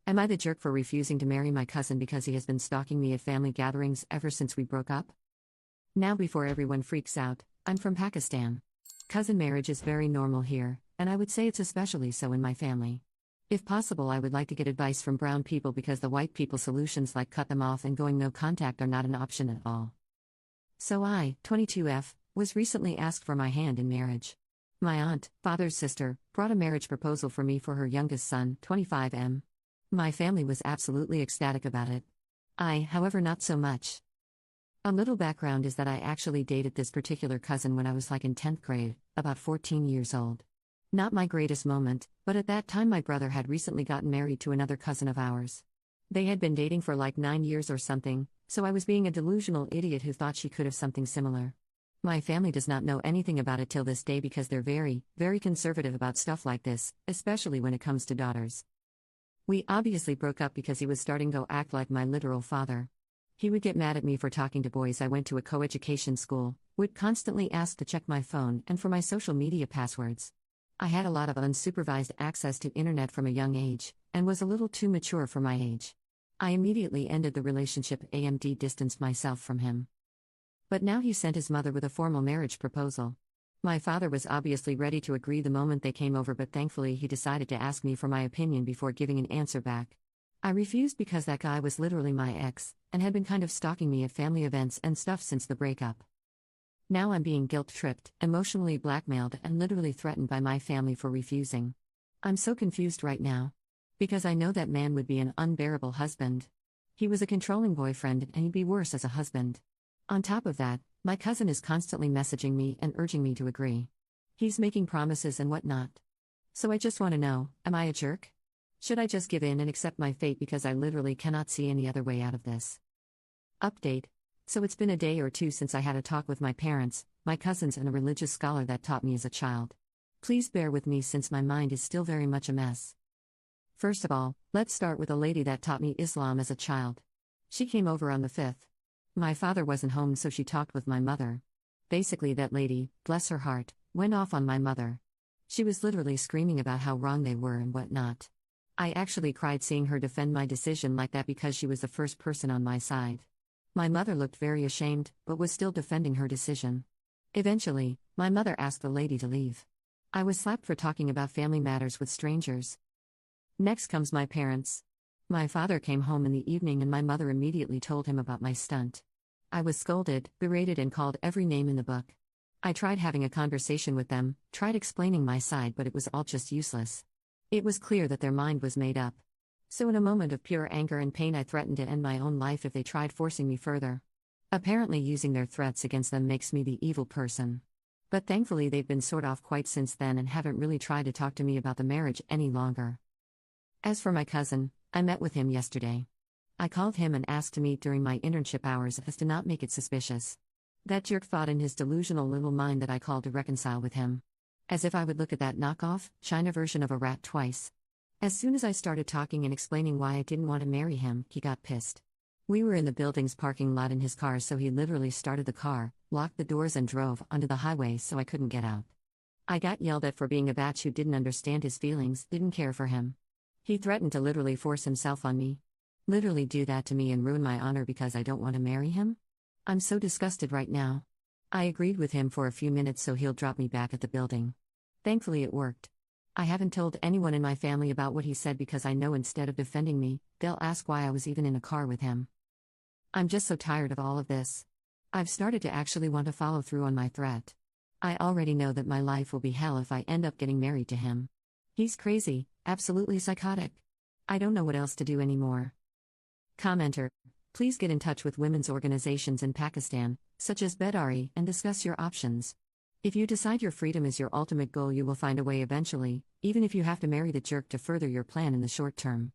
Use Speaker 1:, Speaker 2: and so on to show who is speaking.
Speaker 1: Am I the jerk for refusing to marry my cousin because he has been stalking me at family gatherings ever since we broke up? Now, before everyone freaks out, I'm from Pakistan. Cousin marriage is very normal here, and I would say it's especially so in my family. If possible, I would like to get advice from brown people because the white people solutions like cut them off and going no contact are not an option at all. So I, 22F, was recently asked for my hand in marriage. My aunt, father's sister, brought a marriage proposal for me for her youngest son, 25M. My family was absolutely ecstatic about it. I, however, not so much. A little background is that I actually dated this particular cousin when I was in 10th grade, about 14 years old. Not my greatest moment, but at that time my brother had recently gotten married to another cousin of ours. They had been dating for 9 years or something, so I was being a delusional idiot who thought she could have something similar. My family does not know anything about it till this day because they're very, very conservative about stuff like this, especially when it comes to daughters. We obviously broke up because he was starting to act like my literal father. He would get mad at me for talking to boys. I went to a co-education school, would constantly ask to check my phone and for my social media passwords. I had a lot of unsupervised access to internet from a young age, and was a little too mature for my age. I immediately ended the relationship and distanced myself from him. But now he sent his mother with a formal marriage proposal. My father was obviously ready to agree the moment they came over, but thankfully he decided to ask me for my opinion before giving an answer back. I refused because that guy was literally my ex, and had been kind of stalking me at family events and stuff since the breakup. Now I'm being guilt-tripped, emotionally blackmailed, and literally threatened by my family for refusing. I'm so confused right now. Because I know that man would be an unbearable husband. He was a controlling boyfriend, and he'd be worse as a husband. On top of that, my cousin is constantly messaging me and urging me to agree. He's making promises and whatnot. So I just want to know, am I a jerk? Should I just give in and accept my fate because I literally cannot see any other way out of this? Update. So it's been a day or two since I had a talk with my parents, my cousins, and a religious scholar that taught me as a child. Please bear with me since my mind is still very much a mess. First of all, let's start with a lady that taught me Islam as a child. She came over on the 5th. My father wasn't home, so she talked with my mother. Basically, that lady, bless her heart, went off on my mother. She was literally screaming about how wrong they were and whatnot. I actually cried seeing her defend my decision like that because she was the first person on my side. My mother looked very ashamed, but was still defending her decision. Eventually, my mother asked the lady to leave. I was slapped for talking about family matters with strangers. Next comes my parents. My father came home in the evening and my mother immediately told him about my stunt. I was scolded, berated, and called every name in the book. I tried having a conversation with them, tried explaining my side, but it was all just useless. It was clear that their mind was made up. So in a moment of pure anger and pain, I threatened to end my own life if they tried forcing me further. Apparently using their threats against them makes me the evil person. But thankfully they've been sort of quiet since then and haven't really tried to talk to me about the marriage any longer. As for my cousin, I met with him yesterday. I called him and asked to meet during my internship hours as to not make it suspicious. That jerk thought in his delusional little mind that I called to reconcile with him. As if I would look at that knockoff, China version of a rat twice. As soon as I started talking and explaining why I didn't want to marry him, he got pissed. We were in the building's parking lot in his car, so he literally started the car, locked the doors, and drove onto the highway so I couldn't get out. I got yelled at for being a batch who didn't understand his feelings, didn't care for him. He threatened to literally force himself on me. Literally do that to me and ruin my honor because I don't want to marry him? I'm so disgusted right now. I agreed with him for a few minutes so he'll drop me back at the building. Thankfully it worked. I haven't told anyone in my family about what he said because I know instead of defending me, they'll ask why I was even in a car with him. I'm just so tired of all of this. I've started to actually want to follow through on my threat. I already know that my life will be hell if I end up getting married to him. He's crazy, absolutely psychotic. I don't know what else to do anymore. Commenter, please get in touch with women's organizations in Pakistan, such as Bedari, and discuss your options. If you decide your freedom is your ultimate goal, you will find a way eventually, even if you have to marry the jerk to further your plan in the short term.